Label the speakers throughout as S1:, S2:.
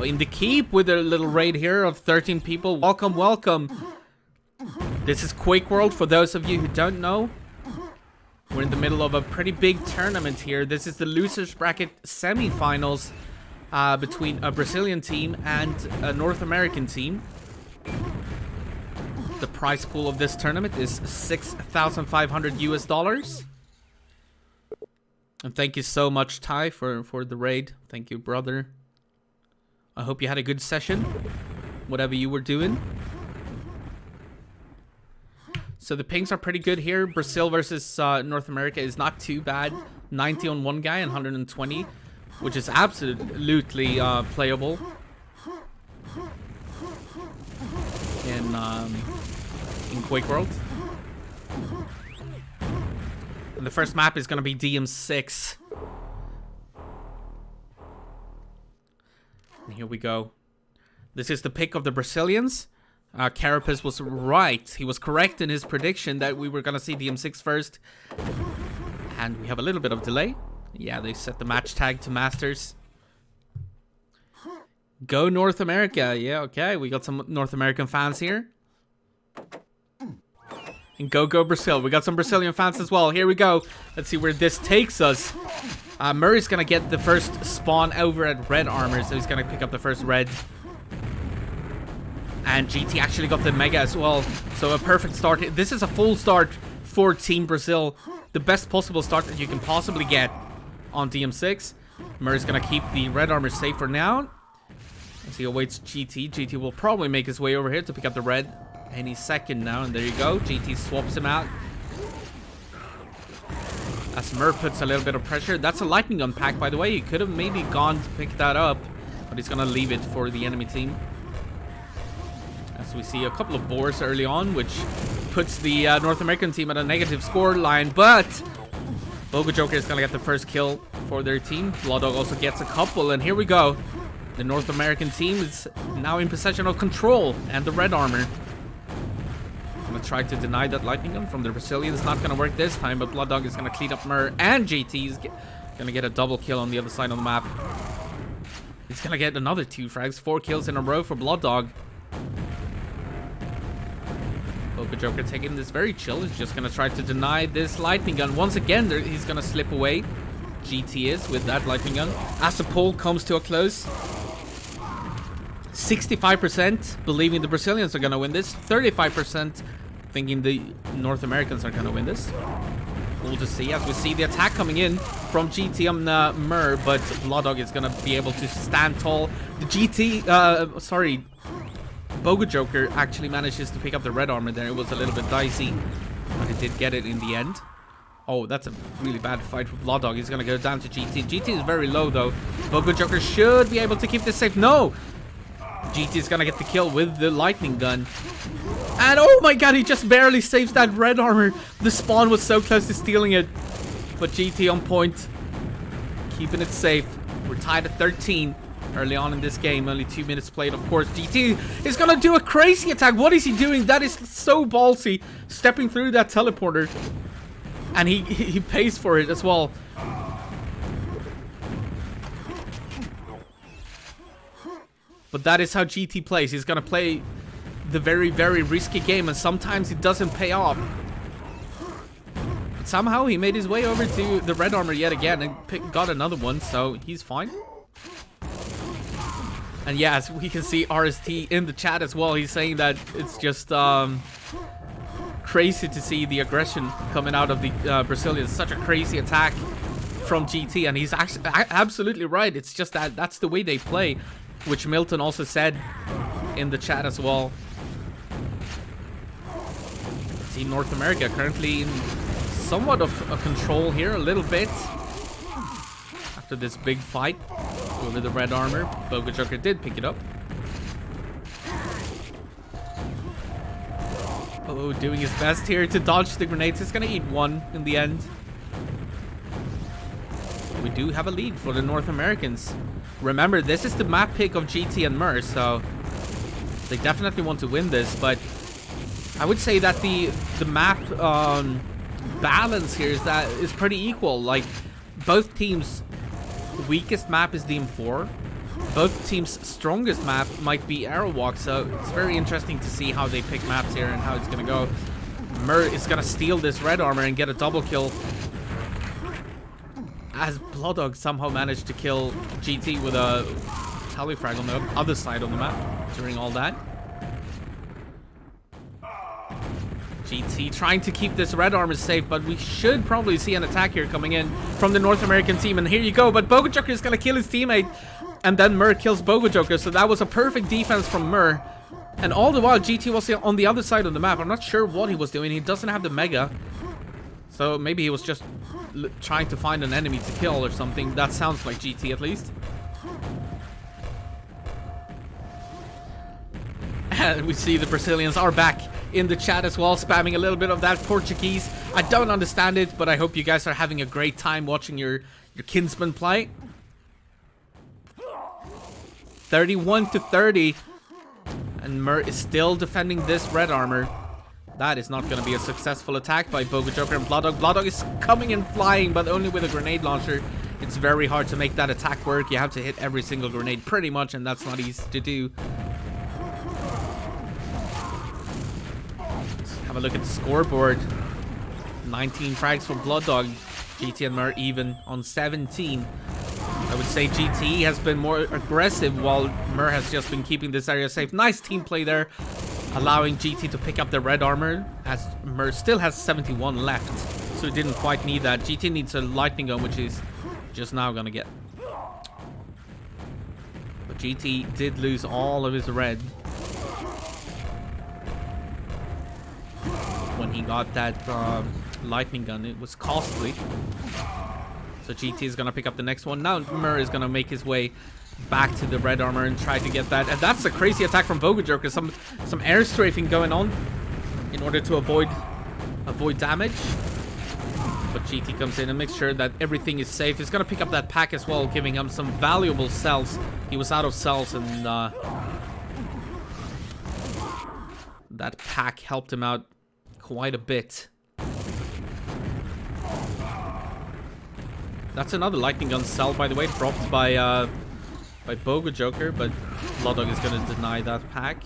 S1: in the keep with a little raid here of 13 people. Welcome, welcome. This is Quake World, for those of you who don't know. We're in the middle of a pretty big tournament here. This is the losers bracket semi-finals between a Brazilian team and a North American team. The prize pool of this tournament is $6,500 US. And thank you so much, Ty, for the raid. Thank you, brother. I hope you had a good session, whatever you were doing. So the pings are pretty good here. Brazil versus North America is not too bad. 90 on one guy and 120, which is absolutely playable in Quake World. And the first map is going to be DM6. And here we go. This is the pick of the Brazilians. Carapace was right. He was correct in his prediction that we were going to see DM6 first. And we have a little bit of delay. Yeah, they set the match tag to Masters. Go North America. Yeah, okay. We got some North American fans here. And go Brazil. We got some Brazilian fans as well. Here we go. Let's see where this takes us. Murray's going to get the first spawn over at red armor. So he's going to pick up the first red. And GT actually got the mega as well. So a perfect start. This is a full start for Team Brazil. The best possible start that you can possibly get on DM6. Murray's going to keep the red armor safe for now. As he awaits GT. GT will probably make his way over here to pick up the red any second now. And there you go. GT swaps him out. As Mur puts a little bit of pressure. That's a lightning gun pack, by the way. He could have maybe gone to pick that up. But he's going to leave it for the enemy team. As we see a couple of boars early on, which puts the North American team at a negative score line. But BogoJoker is going to get the first kill for their team. Bloodog also gets a couple. And here we go. The North American team is now in possession of control and the red armor. I'm going to try to deny that lightning gun from the Brazilians. Not going to work this time, but Bloodog is going to clean up Mur, and GT is going to get a double kill on the other side of the map. He's going to get another 2 frags. 4 kills in a row for Bloodog. BogoJoker taking this very chill. He's just going to try to deny this lightning gun. Once again, he's going to slip away. GT is with that lightning gun. As the poll comes to a close, 65% believing the Brazilians are going to win this. 35% thinking the North Americans are going to win this. We'll just see as we see the attack coming in from GT on Mur, but Bloodog is going to be able to stand tall. The BogoJoker actually manages to pick up the red armor there. It was a little bit dicey, but it did get it in the end. Oh, that's a really bad fight for Bloodog. He's going to go down to GT. GT is very low, though. BogoJoker should be able to keep this safe. No! GT is going to get the kill with the lightning gun. And oh my god, he just barely saves that red armor. The spawn was so close to stealing it. But GT on point. Keeping it safe. We're tied at 13 early on in this game. Only 2 minutes played, of course. GT is going to do a crazy attack. What is he doing? That is so ballsy. Stepping through that teleporter. And he pays for it as well. But that is how GT plays. He's going to play the very, very risky game. And sometimes it doesn't pay off. But somehow he made his way over to the red armor yet again. And got another one. So he's fine. And yeah, as we can see RST in the chat as well. He's saying that it's just crazy to see the aggression coming out of the Brazilians. Such a crazy attack from GT. And he's actually absolutely right. It's just that that's the way they play. Which Milton also said in the chat as well. Team North America currently in somewhat of a control here, a little bit. After this big fight over the red armor, BogoJoker did pick it up. Oh, doing his best here to dodge the grenades. He's gonna eat one in the end. We do have a lead for the North Americans. Remember, this is the map pick of GT and Mur, so they definitely want to win this, but I would say that the map balance here is pretty equal. Like, both teams' weakest map is DM4, both teams' strongest map might be Aerowalk, so it's very interesting to see how they pick maps here and how it's gonna go. Mur is gonna steal this red armor and get a double kill, as BogoJoker somehow managed to kill GT with a talifrag on the other side of the map during all that. GT trying to keep this red armor safe, but we should probably see an attack here coming in from the North American team, and here you go, but BogoJoker is gonna kill his teammate, and then Mur kills BogoJoker, so that was a perfect defense from Mur. And all the while GT was on the other side of the map. I'm not sure what he was doing. He doesn't have the mega, so maybe he was just trying to find an enemy to kill or something. That sounds like GT at least. And we see the Brazilians are back in the chat as well, spamming a little bit of that Portuguese. I don't understand it, but I hope you guys are having a great time watching your kinsman play. 31-30. And Mur is still defending this red armor. That is not going to be a successful attack by BogoJoker and BogoJoker. BogoJoker is coming and flying, but only with a grenade launcher. It's very hard to make that attack work. You have to hit every single grenade pretty much, and that's not easy to do. Let's have a look at the scoreboard. 19 frags for BogoJoker. GT and Mur even on 17. I would say GT has been more aggressive while Mur has just been keeping this area safe. Nice team play there, allowing GT to pick up the red armor, as Mur still has 71 left, so he didn't quite need that. GT needs a lightning gun, which he's just now gonna get. But GT did lose all of his red when he got that lightning gun. It was costly. So GT is going to pick up the next one. Now Mur is going to make his way back to the red armor and try to get that. And that's a crazy attack from BogoJoker. Some air strafing going on in order to avoid damage. But GT comes in and makes sure that everything is safe. He's going to pick up that pack as well, giving him some valuable cells. He was out of cells, and that pack helped him out quite a bit. That's another lightning gun cell, by the way, dropped by BogoJoker, but BogoJoker is going to deny that pack.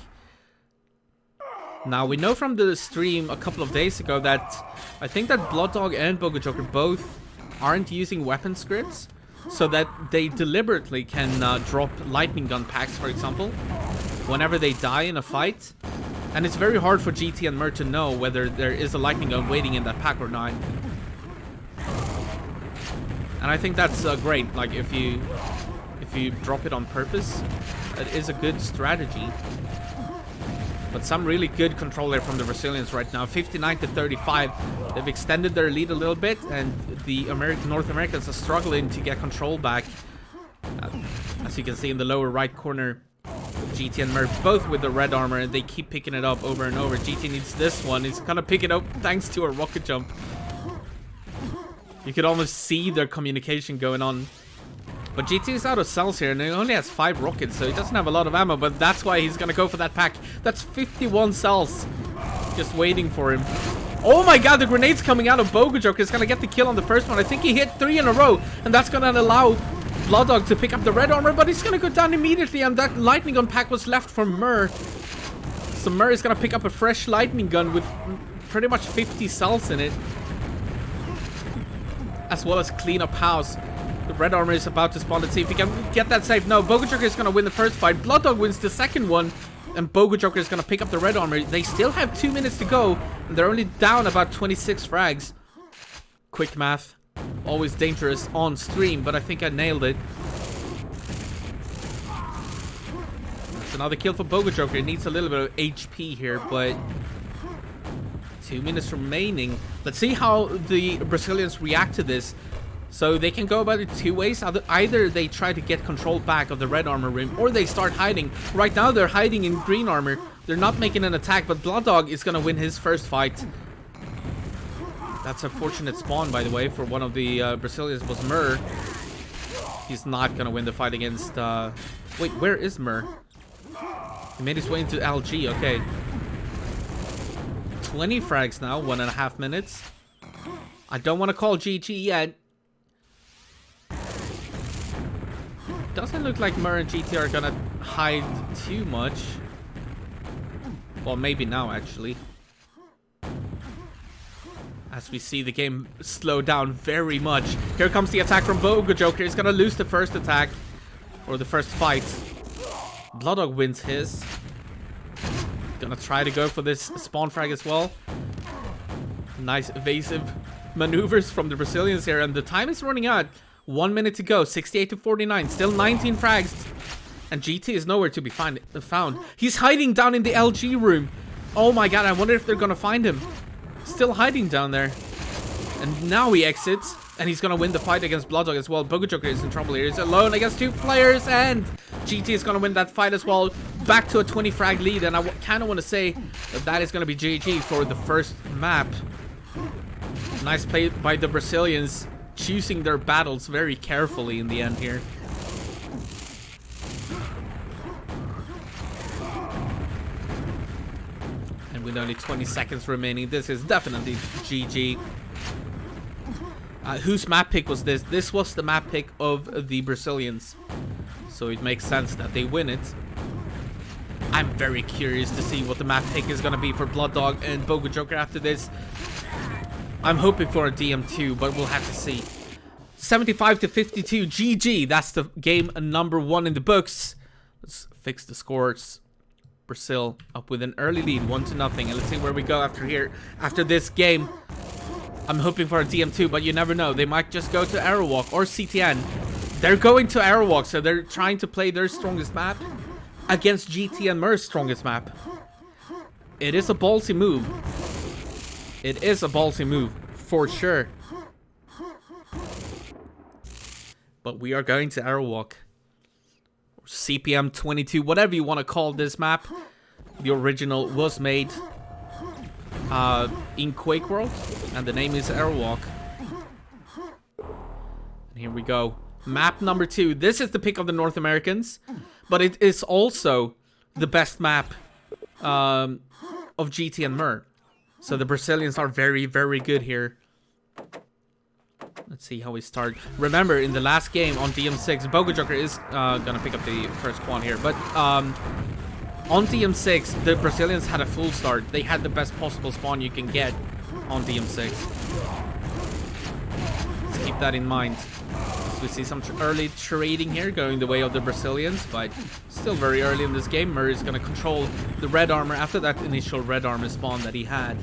S1: Now, we know from the stream a couple of days ago that I think that BogoJoker and BogoJoker both aren't using weapon scripts, so that they deliberately can drop lightning gun packs, for example, whenever they die in a fight. And it's very hard for GT and Mur to know whether there is a lightning gun waiting in that pack or not. And I think that's great. Like, if you drop it on purpose, it is a good strategy. But some really good control there from the Brazilians right now. 59-35. They've extended their lead a little bit, and the North Americans are struggling to get control back. As you can see in the lower right corner, GT and Mur both with the red armor, and they keep picking it up over and over. GT needs this one. He's gonna pick it up thanks to a rocket jump. You could almost see their communication going on. But GT is out of cells here, and he only has 5 rockets, so he doesn't have a lot of ammo, but that's why he's gonna go for that pack. That's 51 cells just waiting for him. Oh my god, the grenade's coming out of BogoJoker. Is gonna get the kill on the first one. I think he hit 3 in a row, and that's gonna allow BogoJoker to pick up the red armor, but he's gonna go down immediately, and that lightning gun pack was left for Mur. So Mur is gonna pick up a fresh lightning gun with pretty much 50 cells in it, as well as clean up house. The red armor is about to spawn. Let's see if he can get that safe. No, BogoJoker is going to win the first fight. BogoJoker wins the second one, and BogoJoker is going to pick up the red armor. They still have 2 minutes to go, and they're only down about 26 frags. Quick math. Always dangerous on stream, but I think I nailed it. That's another kill for BogoJoker. It needs a little bit of HP here, but 2 minutes remaining. Let's see how the Brazilians react to this. So they can go about it 2 ways. Either they try to get control back of the red armor rim, or they start hiding. Right now they're hiding in green armor. They're not making an attack, but BogoJoker is going to win his first fight. That's a fortunate spawn, by the way, for one of the Brazilians was Mur. He's not going to win the fight against... Wait, where is Mur? He made his way into LG, okay. 20 frags now, 1.5 minutes. I don't want to call GG yet. doesn't look like Mur and GT are gonna hide too much. Well, maybe now, actually. As we see the game slow down very much. Here comes the attack from BogoJoker. He's gonna lose the first attack. Or the first fight. Blooddog wins his. Gonna try to go for this spawn frag as well. Nice evasive maneuvers from the Brazilians here. And the time is running out. 1 minute to go. 68 to 49. Still 19 frags. And GT is nowhere to be found. He's hiding down in the LG room. Oh my god, I wonder if they're gonna find him. Still hiding down there. And now he exits. And he's gonna win the fight against Blooddog as well. BogoJoker is in trouble here. He's alone against 2 players. And GT is gonna win that fight as well. Back to a 20 frag lead. And I kind of want to say that that is gonna be GG for the first map. Nice play by the Brazilians. Choosing their battles very carefully in the end here. And with only 20 seconds remaining, this is definitely GG. Whose map pick was this? This was the map pick of the Brazilians. So it makes sense that they win it. I'm very curious to see what the map pick is going to be for Blooddog and BogoJoker after this. I'm hoping for a DM2, but we'll have to see. 75 to 52, GG. That's the game number 1 in the books. Let's fix the scores. Brazil up with an early lead, 1-0. And let's see where we go after here. After this game, I'm hoping for a DM2, but you never know. They might just go to Aerowalk or CTN. They're going to Aerowalk, so they're trying to play their strongest map against GT and Mur's strongest map. It is a ballsy move. It is a ballsy move, for sure. But we are going to Aerowalk. Or CPM 22, whatever you want to call this map. The original was made in Quake World, and the name is Aerowalk. And here we go. Map number 2. This is the pick of the North Americans, but it is also the best map of GT and Mur. So the Brazilians are very, very good here. Let's see how we start. Remember, in the last game on DM6, BogoJoker is gonna pick up the first quad here, but on DM6, the Brazilians had a full start. They had the best possible spawn you can get on DM6. Let's keep that in mind. So we see some early trading here going the way of the Brazilians, but still very early in this game. Murray is going to control the red armor after that initial red armor spawn that he had.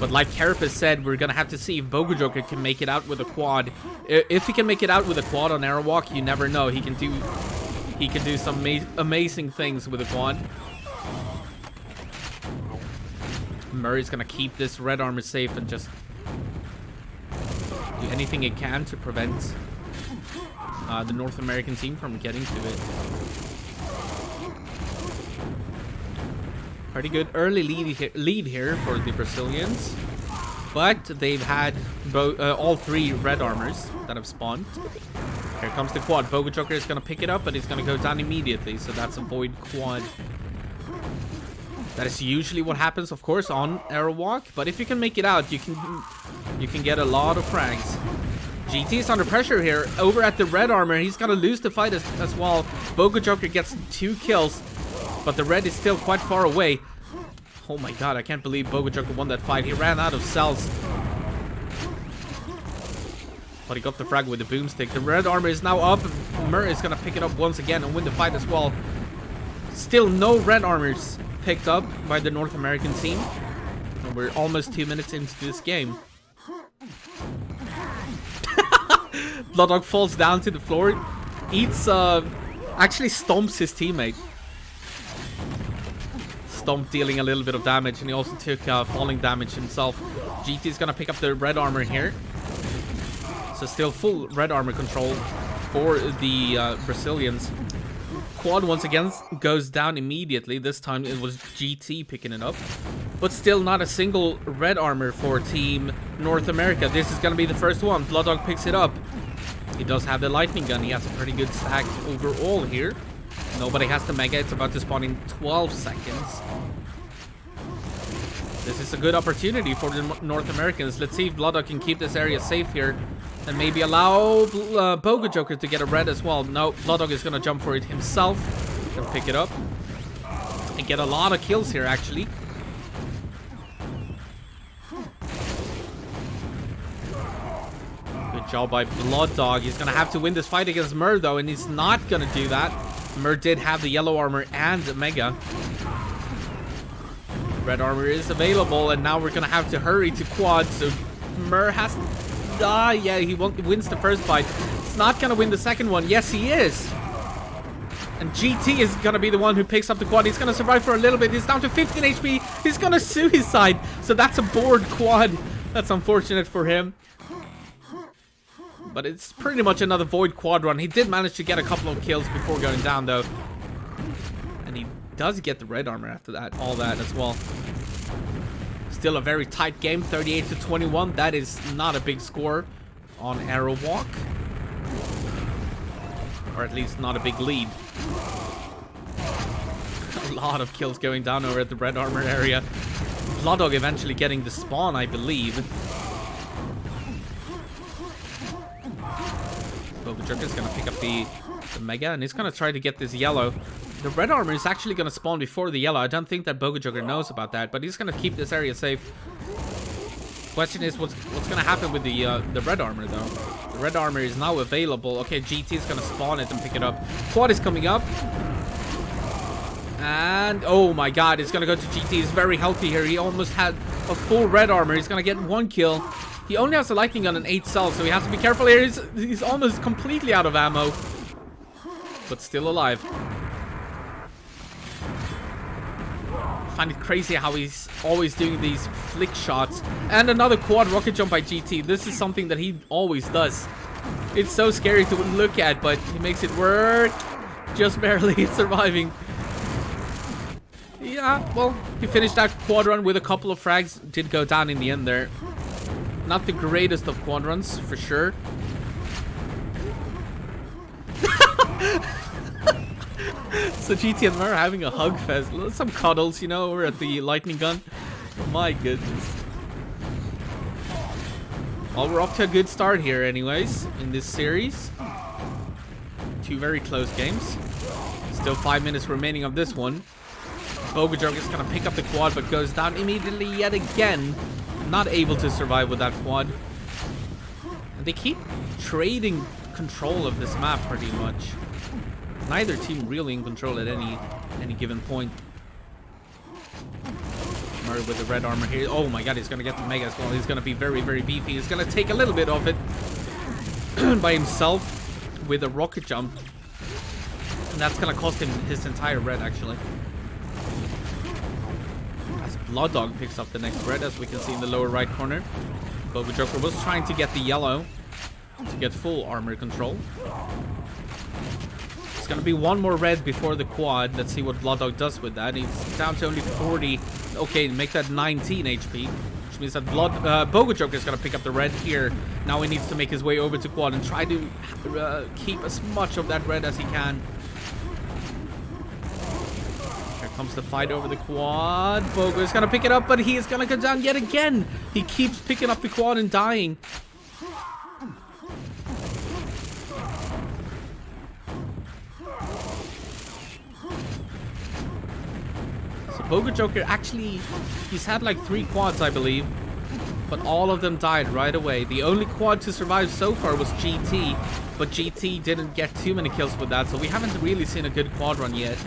S1: But like Carapace said, we're going to have to see if BogoJoker can make it out with a quad. If he can make it out with a quad on Aerowalk, you never know. He can do some amazing things with a quad. Murray's going to keep this red armor safe and just do anything it can to prevent the North American team from getting to it. Pretty good early lead here for the Brazilians, but they've had all 3 red armors that have spawned. Here comes the quad. BogoJoker is going to pick it up, but he's going to go down immediately, so that's a void quad. That is usually what happens, of course, on Aerowalk, but if you can make it out, you can get a lot of frags. GT is under pressure here. Over at the red armor, he's gonna lose the fight as well. BogoJoker gets 2 kills, but the red is still quite far away. Oh my god, I can't believe BogoJoker won that fight. He ran out of cells, but he got the frag with the boomstick. The red armor is now up. Murray is gonna pick it up once again and win the fight as well. Still no red armors picked up by the North American team. And we're almost 2 minutes into this game. Blooddog falls down to the floor. Eats, actually stomps his teammate. Stomp dealing a little bit of damage, and he also took falling damage himself. GT is gonna pick up the red armor here. So still full red armor control for the Brazilians. Quad once again goes down immediately. This time it was GT picking it up. But still not a single red armor for Team North America. This is gonna be the first one. Blooddog picks it up. He does have the lightning gun. He has a pretty good stack overall here. Nobody has the mega. It's about to spawn in 12 seconds. This is a good opportunity for the North Americans. Let's see if Blooddog can keep this area safe here. And maybe allow BogoJoker to get a red as well. No, BloodDog is going to jump for it himself. And pick it up. And get a lot of kills here, actually. Good job by BloodDog. He's going to have to win this fight against Mur, though. And he's not going to do that. Mur did have the yellow armor and Mega. Red armor is available. And now we're going to have to hurry to quad. So Mur has to... yeah, he wins the first fight. It's not going to win the second one. Yes, he is. And GT is going to be the one who picks up the quad. He's going to survive for a little bit. He's down to 15 HP. He's going to suicide. So that's a board quad. That's unfortunate for him. But it's pretty much another void quad run. He did manage to get a couple of kills before going down, though. And he does get the red armor after that. All that as well. Still a very tight game, 38-21. That is not a big score on Arrow Walk. Or at least not a big lead. A lot of kills going down over at the red armor area. BloodDog eventually getting the spawn, I believe. BogoJoker is going to pick up the Mega, and he's going to try to get this yellow. The red armor is actually going to spawn before the yellow. I don't think that BogoJoker knows about that, but he's going to keep this area safe. Question is, what's going to happen with the red armor, though? The red armor is now available. Okay, GT is going to spawn it and pick it up. Quad is coming up. And, oh my god, it's going to go to GT. He's very healthy here. He almost had a full red armor. He's going to get one kill. He only has a lightning gun and 8 cells, so he has to be careful here. He's almost completely out of ammo. But still alive. I find it crazy how he's always doing these flick shots. And another quad rocket jump by GT. This is something that he always does. It's so scary to look at, but he makes it work. Just barely surviving. Yeah, well, he finished that quad run with a couple of frags. Did go down in the end there. Not the greatest of quad runs, for sure. So GT and Mur are having a hug fest. Some cuddles, you know, over at the lightning gun. My goodness. Well, we're off to a good start here anyways, in this series. 2 very close games. Still 5 minutes remaining of this one. BogoJoker is going to pick up the quad, but goes down immediately yet again. Not able to survive with that quad. And they keep trading control of this map pretty much. Neither team really in control at any given point. Murray with the red armor here. Oh my god, he's going to get the Mega as well. He's going to be very, very beefy. He's going to take a little bit of it by himself with a rocket jump. And that's going to cost him his entire red, actually. As BloodDog picks up the next red, as we can see in the lower right corner. BogoJoker was trying to get the yellow to get full armor control. It's going to be one more red before the quad. Let's see what BloodDog does with that. He's down to only 40. Okay, make that 19 HP. Which means that BogoJoker is going to pick up the red here. Now he needs to make his way over to quad and try to keep as much of that red as he can. Here comes the fight over the quad. Bogo is going to pick it up, but he is going to go down yet again. He keeps picking up the quad and dying. BogoJoker actually, he's had like 3 quads, I believe, but all of them died right away. The only quad to survive so far was GT, but GT didn't get too many kills with that, so we haven't really seen a good quad run yet.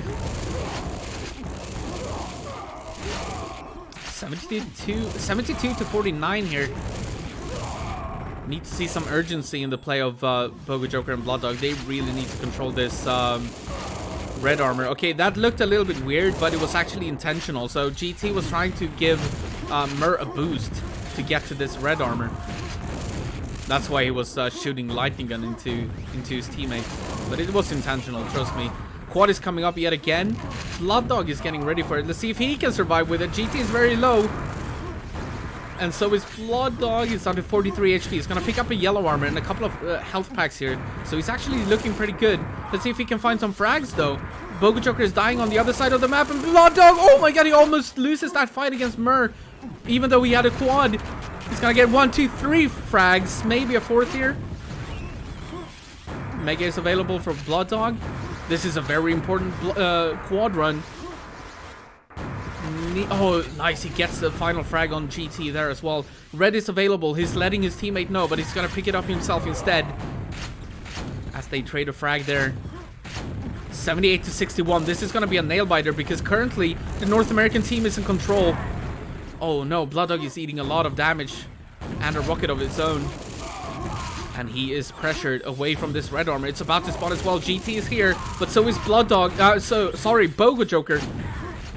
S1: 72 to 49 here. Need to see some urgency in the play of BogoJoker and BloodDog. They really need to control this red armor. Okay, that looked a little bit weird, but it was actually intentional. So GT was trying to give Mur a boost to get to this red armor. That's why he was shooting lightning gun into his teammate. But it was intentional, trust me. Quad is coming up yet again. BloodDog is getting ready for it. Let's see if he can survive with it. GT is very low. And so is BloodDog. He's down to 43 HP. He's going to pick up a yellow armor and a couple of health packs here. So he's actually looking pretty good. Let's see if he can find some frags, though. BogoJoker is dying on the other side of the map. And BloodDog, oh my god, he almost loses that fight against Mur. Even though he had a quad. He's going to get 1, 2, 3 frags. Maybe a 4th here. Mega is available for Blood Dog. This is a very important quad run. Oh, nice. He gets the final frag on GT there as well. Red is available. He's letting his teammate know, but he's going to pick it up himself instead. As they trade a frag there. 78 to 61. This is going to be a nail-biter because currently the North American team is in control. Oh no, Blood Dog is eating a lot of damage and a rocket of its own. And he is pressured away from this red armor. It's about to spawn as well. GT is here, but so is Blood Dog. BogoJoker.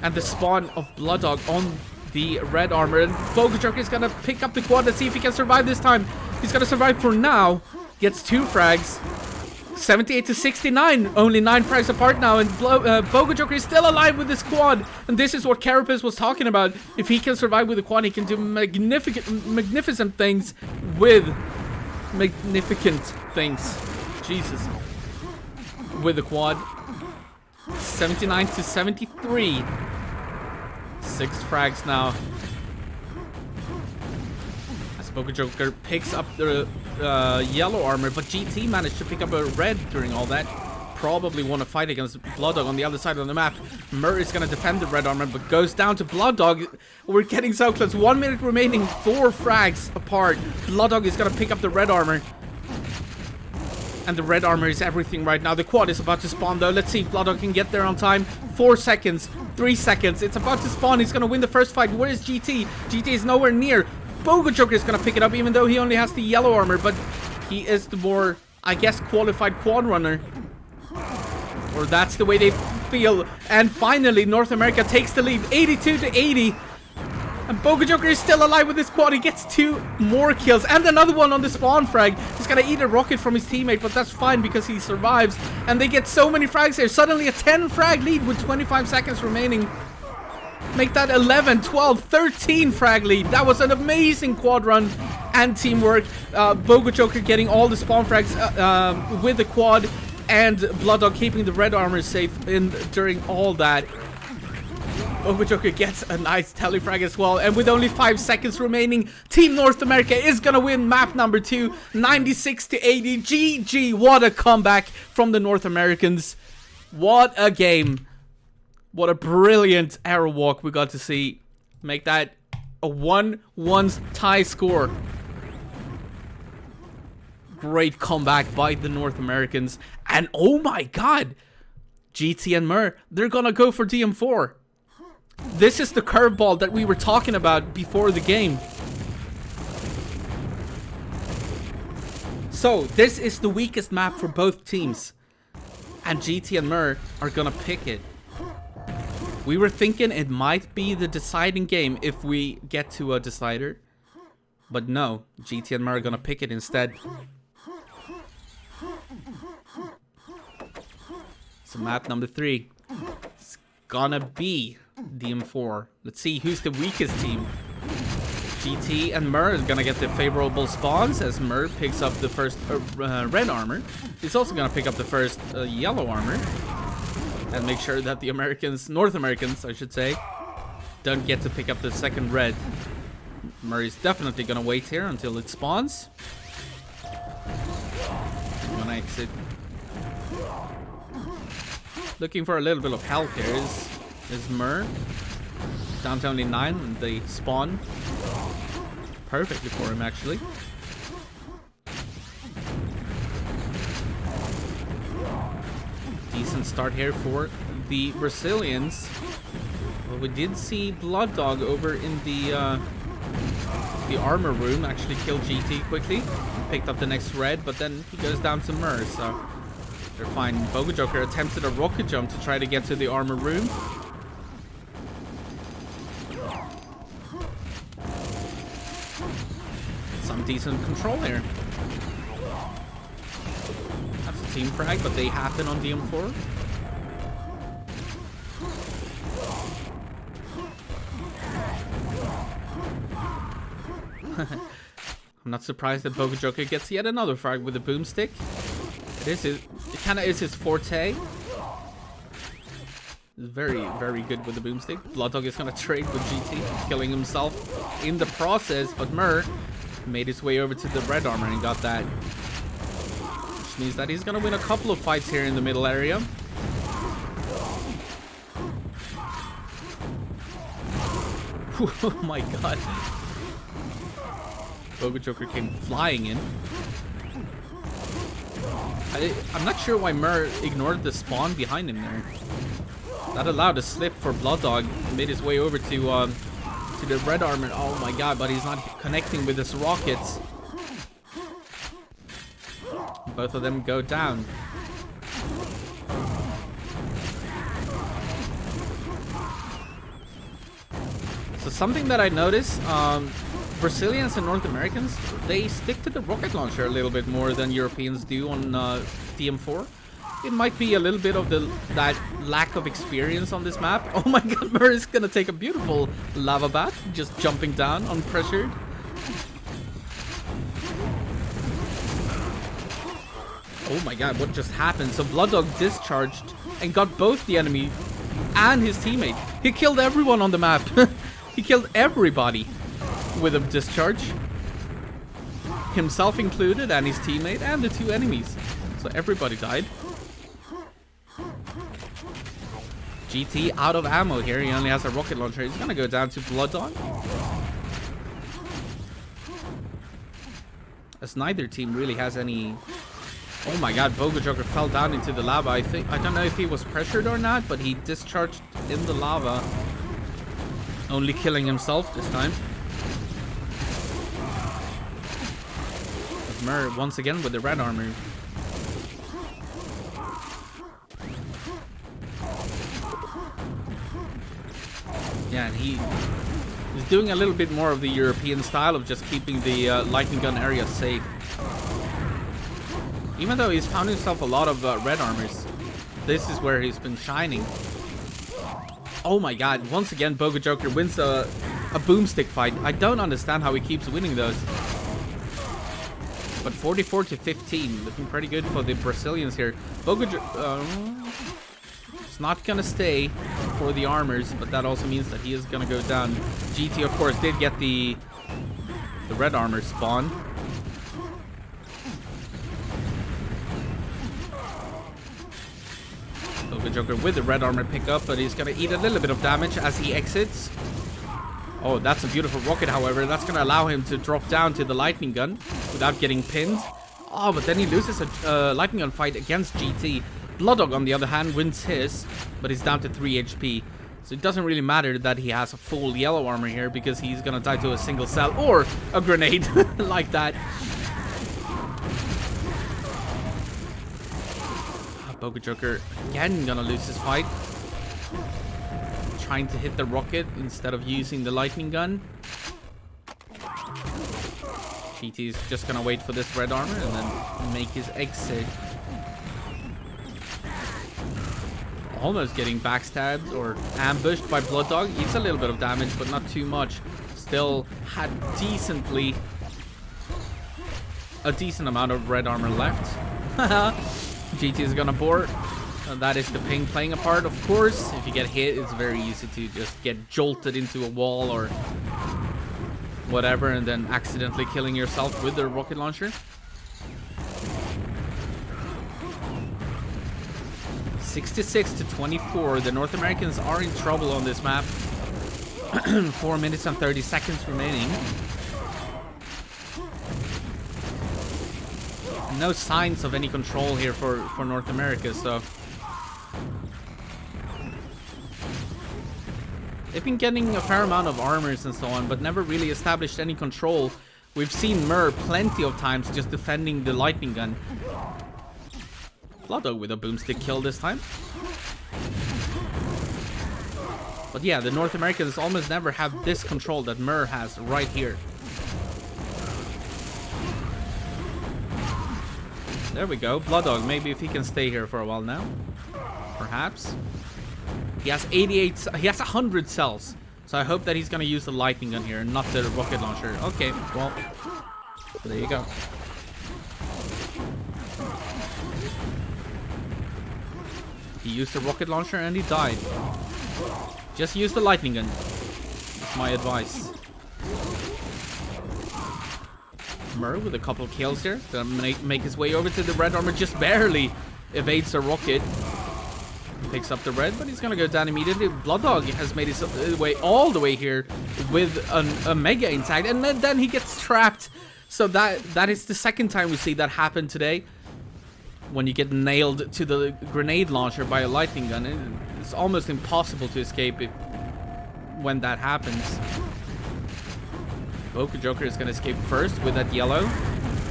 S1: And the spawn of Blood Dog on the red armor. And BogoJoker is going to pick up the quad and see if he can survive this time. He's going to survive for now. Gets 2 frags. 78 to 69. Only 9 frags apart now. And BogoJoker is still alive with this quad. And this is what Carapace was talking about. If he can survive with the quad, he can do magnificent things with magnificent things. Jesus. With the quad. 79 to 73. 6 frags now. As BogoJoker picks up the yellow armor, but GT managed to pick up a red during all that. Probably won a fight against Blood Dog on the other side of the map. Mur is going to defend the red armor, but goes down to Blood Dog. We're getting so close. 1 minute remaining. 4 frags apart. Blood Dog is going to pick up the red armor. And the red armor is everything right now. The quad is about to spawn though. Let's see if Blood Dog can get there on time. 4 seconds. 3 seconds. It's about to spawn. He's going to win the first fight. Where is GT? GT is nowhere near. BogoJoker is going to pick it up even though he only has the yellow armor. But he is the more, I guess, qualified quad runner. Or that's the way they feel. And finally, North America takes the lead. 82 to 80. And BogoJoker is still alive with this quad. He gets 2 more kills. And another one on the spawn frag. He's going to eat a rocket from his teammate. But that's fine because he survives. And they get so many frags here. Suddenly a 10 frag lead with 25 seconds remaining. Make that 11, 12, 13 frag lead. That was an amazing quad run and teamwork. BogoJoker getting all the spawn frags with the quad. And Blood Dog keeping the red armor safe during all that. BogoJoker gets a nice telefrag as well. And with only 5 seconds remaining, Team North America is going to win map number 2. 96 to 80. GG. What a comeback from the North Americans. What a game. What a brilliant arrow walk we got to see. Make that a 1-1 tie score. Great comeback by the North Americans. And oh my god, GT and Mur, they're gonna go for DM4. This is the curveball that we were talking about before the game. So this is the weakest map for both teams. And GT and Mur are gonna pick it. We were thinking it might be the deciding game if we get to a decider. But no, GT and Mur are gonna pick it instead. So map number 3. It's gonna be DM4. Let's see who's the weakest team. GT and Mur is gonna get the favorable spawns as Mur picks up the first red armor. He's also gonna pick up the first yellow armor. And make sure that the Americans, North Americans, I should say, don't get to pick up the second red. Murray's definitely gonna wait here until it spawns. I'm gonna exit. Looking for a little bit of help here is Mur. Down to only 9 and they spawn. Perfectly for him actually. Decent start here for the Brazilians. Well, we did see Blood Dog over in the armor room actually kill GT quickly. Picked up the next red, but then he goes down to Mur, so they're fine. BogoJoker attempted a rocket jump to try to get to the armor room. Some decent control here. That's a team frag, but they happen on DM4. I'm not surprised that BogoJoker gets yet another frag with a boomstick. It kind of is his forte. He's very, very good with the boomstick. Blood Dog is gonna trade with GT, killing himself in the process, but Mur made his way over to the red armor and got that. Which means that he's gonna win a couple of fights here in the middle area. Oh my god. BogoJoker came flying in. I'm not sure why Mur ignored the spawn behind him there. That allowed a slip for Blooddog. Made his way over to the red armor. Oh my god, but he's not connecting with his rockets. Both of them go down. So something that I noticed, Brazilians and North Americans, they stick to the rocket launcher a little bit more than Europeans do on TM4. It might be a little bit of that lack of experience on this map. Oh my god, Mur is gonna take a beautiful lava bath, just jumping down unpressured. Oh my god, what just happened? So Blooddog discharged and got both the enemy and his teammate. He killed everyone on the map. He killed everybody with a discharge. Himself included, and his teammate, and the two enemies. So everybody died. GT out of ammo here. He only has a rocket launcher. He's gonna go down to Blooddog. As neither team really has any... Oh my god, BogoJoker fell down into the lava. I don't know if he was pressured or not, but he discharged in the lava. Only killing himself this time. Mur once again with the red armor. Yeah, and he is doing a little bit more of the European style of just keeping the lightning gun area safe. Even though he's found himself a lot of red armors, this is where he's been shining. Oh my god, once again BogoJoker wins a boomstick fight. I don't understand how he keeps winning those. But 44 to 15, looking pretty good for the Brazilians here. BogoJoker is not gonna stay for the armors, but that also means that he is gonna go down. GT of course did get the red armor spawn. BogoJoker with the red armor pickup, but he's gonna eat a little bit of damage as he exits. Oh, that's a beautiful rocket, however. That's gonna allow him to drop down to the lightning gun without getting pinned. Oh, but then he loses a lightning gun fight against GT. Blooddog, on the other hand, wins his, but he's down to 3 HP. So it doesn't really matter that he has a full yellow armor here, because he's gonna die to a single cell or a grenade like that. BogoJoker again gonna lose his fight. Trying to hit the rocket instead of using the lightning gun. GT is just gonna wait for this red armor and then make his exit. Almost getting backstabbed or ambushed by Blooddog. Eats a little bit of damage, but not too much. Still had a decent amount of red armor left. GT is gonna board. That is the ping playing a part, of course. If you get hit, it's very easy to just get jolted into a wall or whatever, and then accidentally killing yourself with the rocket launcher. 66 to 24. The North Americans are in trouble on this map. 4 minutes and 30 seconds remaining. No signs of any control here for North America, so they've been getting a fair amount of armors and so on, but never really established any control. We've seen Mur plenty of times just defending the lightning gun. Blooddog with a boomstick kill this time. But yeah, the North Americans almost never have this control that Mur has right here. There we go. Blooddog, maybe if he can stay here for a while now. Perhaps. He has 88... He has 100 cells. So I hope that he's going to use the lightning gun here and not the rocket launcher. Okay, well... There you go. He used the rocket launcher and he died. Just use the lightning gun. That's my advice. Mur with a couple of kills here. Gonna make his way over to the red armor. Just barely evades a rocket. Picks up the red, but he's gonna go down immediately. Blood Dog has made his way all the way here with a mega intact, and then he gets trapped. So that is the second time we see that happen today. When you get nailed to the grenade launcher by a lightning gun, it's almost impossible to escape when that happens. BogoJoker is gonna escape first with that yellow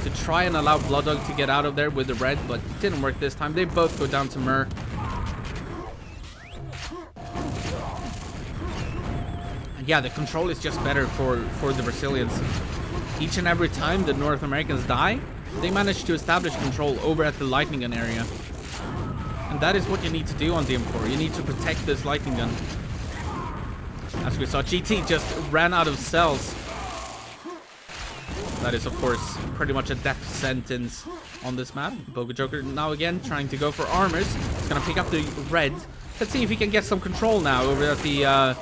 S1: to try and allow Blood Dog to get out of there with the red, but it didn't work this time. They both go down to Mur. Yeah, the control is just better for the Brazilians. Each and every time the North Americans die, they manage to establish control over at the lightning gun area. And that is what you need to do on DM4. You need to protect this lightning gun. As we saw, GT just ran out of cells. That is, of course, pretty much a death sentence on this map. BogoJoker now again trying to go for armors. He's gonna pick up the red. Let's see if he can get some control now over at the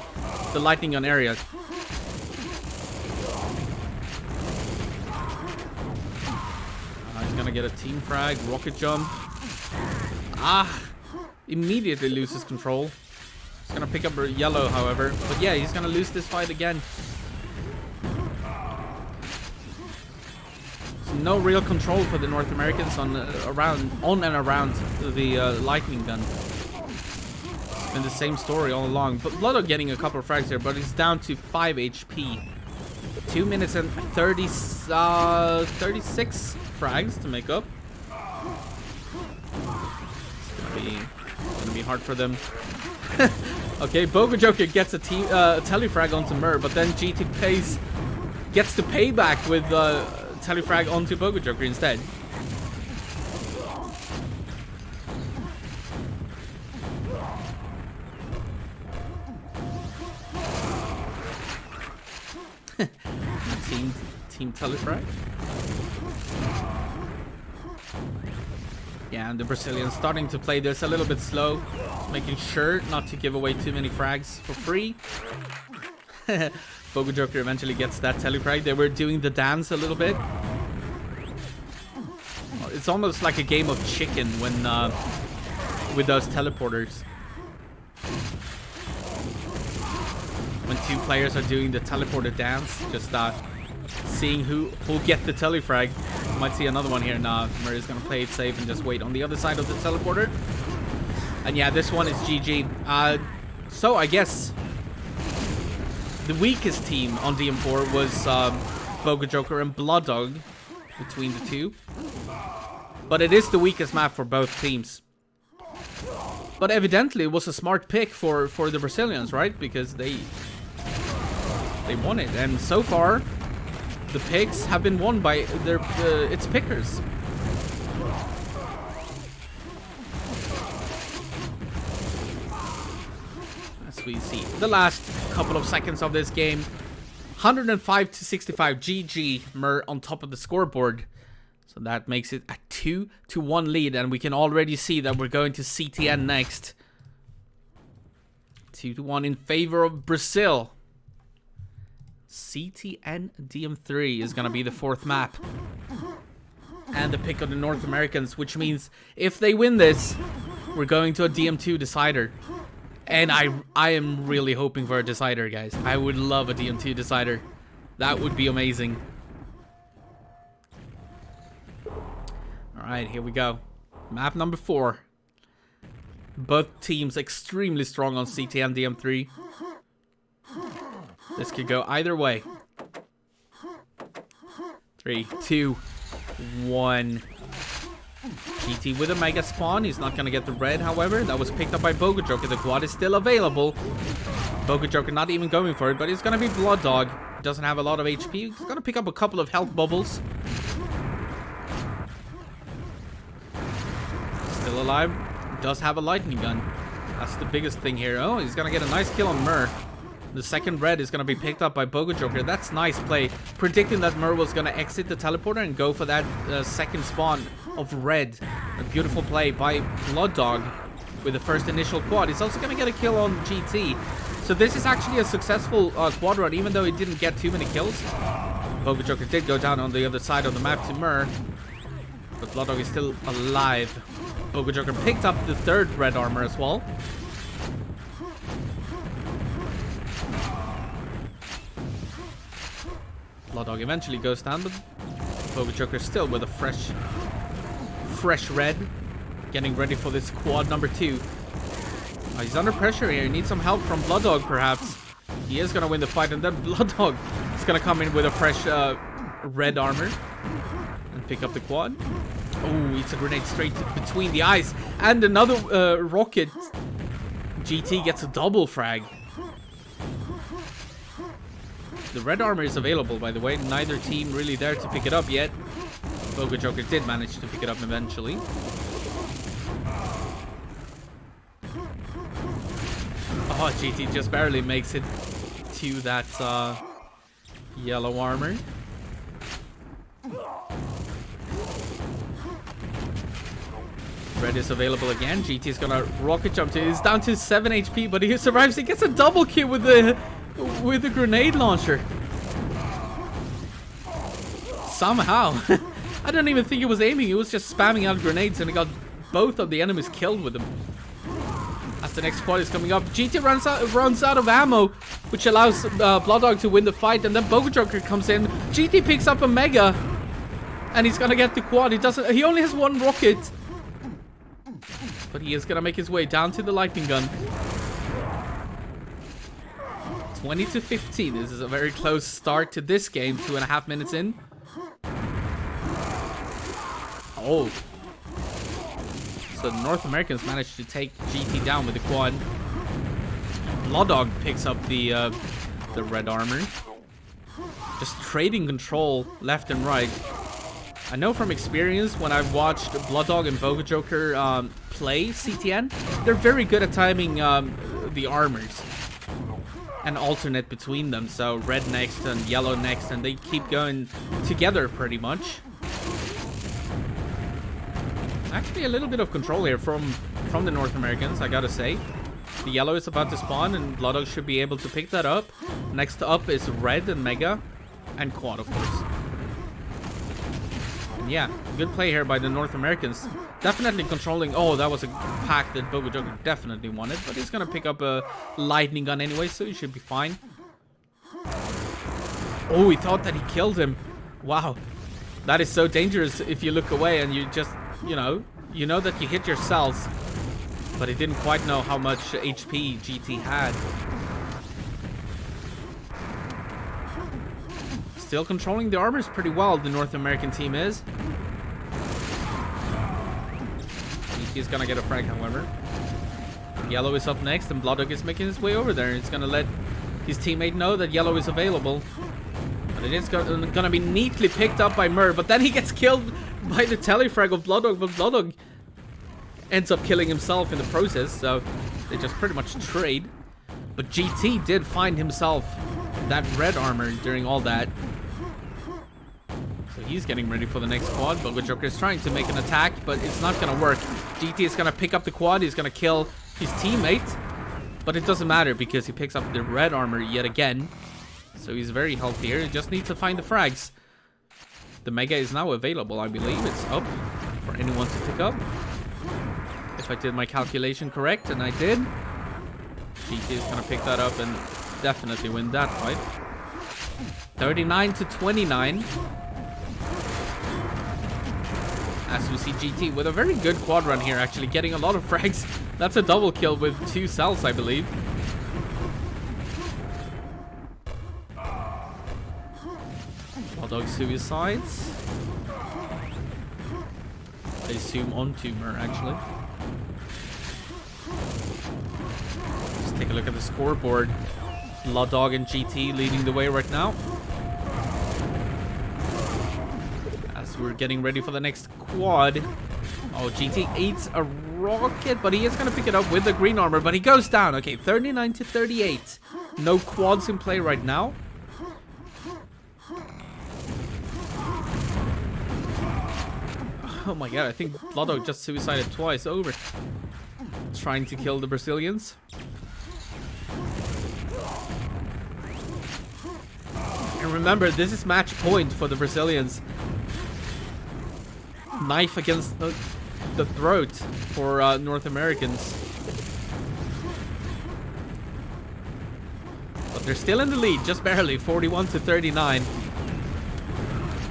S1: lightning gun area. He's gonna get a team frag, rocket jump. Immediately loses control. He's gonna pick up a yellow, however. But yeah, he's gonna lose this fight again. No real control for the North Americans on and around the lightning gun. It's been the same story all along. But Blood Dog getting a couple of frags here, but he's down to 5 HP. 2 minutes and 36 frags to make up. It's gonna be hard for them. Okay, BogoJoker gets a telefrag onto Mur, but then GT gets the payback with telefrag onto BogoJoker instead. Team telefrag. Yeah, and the Brazilians starting to play this a little bit slow, making sure not to give away too many frags for free. BogoJoker eventually gets that telefrag. They were doing the dance a little bit. It's almost like a game of chicken when with those teleporters. When two players are doing the teleporter dance, just seeing who'll get the telefrag. You might see another one here. Nah, Murray's gonna play it safe and just wait on the other side of the teleporter. And yeah, this one is GG. So I guess the weakest team on DM4 was BogoJoker and Blood Dog between the two. But it is the weakest map for both teams. But evidently it was a smart pick for the Brazilians, right? Because they won it, and so far the picks have been won by its pickers. As we see the last couple of seconds of this game, 105 to 65, GG Mur on top of the scoreboard. So that makes it a 2-1 lead, and we can already see that we're going to CTN next. 2-1 in favor of Brazil. CTN DM3 is going to be the fourth map. And the pick of the North Americans, which means if they win this, we're going to a DM2 decider. And I am really hoping for a decider, guys. I would love a DM2 decider. That would be amazing. Alright, here we go. Map number 4. Both teams extremely strong on CTN DM3. This could go either way. 3, 2, 1. GT with a mega spawn. He's not going to get the red, however. That was picked up by BogoJoker. The quad is still available. BogoJoker not even going for it, but it's going to be Blood Dog. Doesn't have a lot of HP. He's going to pick up a couple of health bubbles. Still alive. Does have a lightning gun. That's the biggest thing here. Oh, he's going to get a nice kill on Mur. The second red is going to be picked up by BogoJoker. That's nice play. Predicting that Mur was going to exit the teleporter and go for that second spawn of red. A beautiful play by Blood Dog with the first initial quad. He's also going to get a kill on GT. So this is actually a successful quad run, even though he didn't get too many kills. BogoJoker did go down on the other side of the map to Mur. But BloodDog is still alive. BogoJoker picked up the third red armor as well. BloodDog eventually goes down, but BogoJoker still with a fresh red. Getting ready for this quad number 2. He's under pressure here. He needs some help from BloodDog, perhaps. He is going to win the fight, and then BloodDog is going to come in with a fresh red armor and pick up the quad. Oh, it's a grenade straight between the eyes. And another rocket. GT gets a double frag. The red armor is available, by the way. Neither team really there to pick it up yet. BogoJoker did manage to pick it up eventually. Oh, GT just barely makes it to that yellow armor. Red is available again. GT is gonna rocket jump to. He's down to 7 HP, but he survives. He gets a double kill with the grenade launcher. Somehow. I don't even think he was aiming. He was just spamming out grenades, and he got both of the enemies killed with them. As the next squad is coming up, GT runs out of ammo, which allows BloodDog to win the fight, and then BogoJoker comes in. GT picks up a mega, and he's gonna get the quad. He only has 1 rocket, but he is gonna make his way down to the lightning gun. 20 to 15. This is a very close start to this game. 2.5 minutes in. Oh. So the North Americans managed to take GT down with the quad. BloodDog picks up the red armor. Just trading control left and right. I know from experience when I've watched BloodDog and BogoJoker play CTN, they're very good at timing the armors and alternate between them. So red next and yellow next, and they keep going together pretty much. Actually, a little bit of control here from the North Americans, I gotta say. The yellow is about to spawn, and BloodDog should be able to pick that up. Next up is red and mega, and quad, of course. And yeah, good play here by the North Americans. Definitely controlling. Oh, that was a pack that BogoJoker definitely wanted, but he's gonna pick up a lightning gun anyway, so he should be fine. Oh, he thought that he killed him. Wow, that is so dangerous if you look away and you just, you know that you hit yourself, but he didn't quite know how much HP GT had. Still controlling the armors pretty well, the North American team is. GT is gonna get a frag, however. Yellow is up next, and BloodDog is making his way over there. He's gonna let his teammate know that yellow is available. But it is gonna be neatly picked up by Mur, but then he gets killed by the telefrag of BloodDog, but BloodDog ends up killing himself in the process, so they just pretty much trade. But GT did find himself that red armor during all that. So he's getting ready for the next quad. BogoJoker is trying to make an attack, but it's not gonna work. GT is gonna pick up the quad, he's gonna kill his teammate, but it doesn't matter because he picks up the red armor yet again. So he's very healthy here, he just needs to find the frags. The mega is now available, I believe. It's up for anyone to pick up. If I did my calculation correct, and I did. GT is going to pick that up and definitely win that fight. 39 to 29. As we see GT with a very good quad run here, actually getting a lot of frags. That's a double kill with 2 cells, I believe. BloodDog suicides. They zoom onto Mur, actually. Let's take a look at the scoreboard. BloodDog and GT leading the way right now. As we're getting ready for the next quad. Oh, GT eats a rocket, but he is going to pick it up with the green armor, but he goes down. Okay, 39 to 38. No quads in play right now. Oh my god, I think BloodDog just suicided twice over. Trying to kill the Brazilians. And remember, this is match point for the Brazilians. Knife against the throat for North Americans. But they're still in the lead, just barely, 41-39.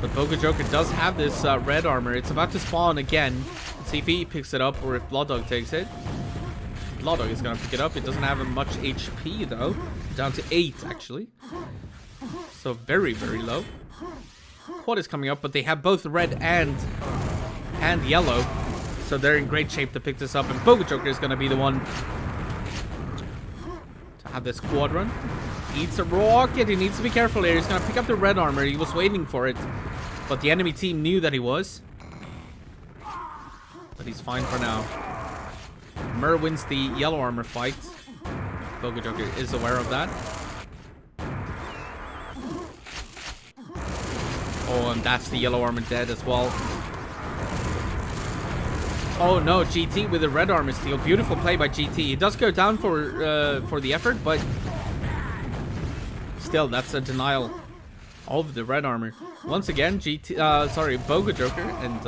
S1: But BogoJoker does have this red armor. It's about to spawn again. Let's see if he picks it up or if BloodDog takes it. BloodDog is going to pick it up. It doesn't have much HP, though. Down to 8, actually. So very, very low. Quad is coming up, but they have both red and yellow. So they're in great shape to pick this up. And BogoJoker is going to be the one to have this quad run. Eats a rocket. He needs to be careful here. He's going to pick up the red armor. He was waiting for it. But the enemy team knew that he was. But he's fine for now. Mur wins the yellow armor fight. BogoJoker is aware of that. Oh, and that's the yellow armor dead as well. Oh no, GT with the red armor steal. Beautiful play by GT. He does go down for the effort, but still, that's a denial of the red armor. Once again, BogoJoker and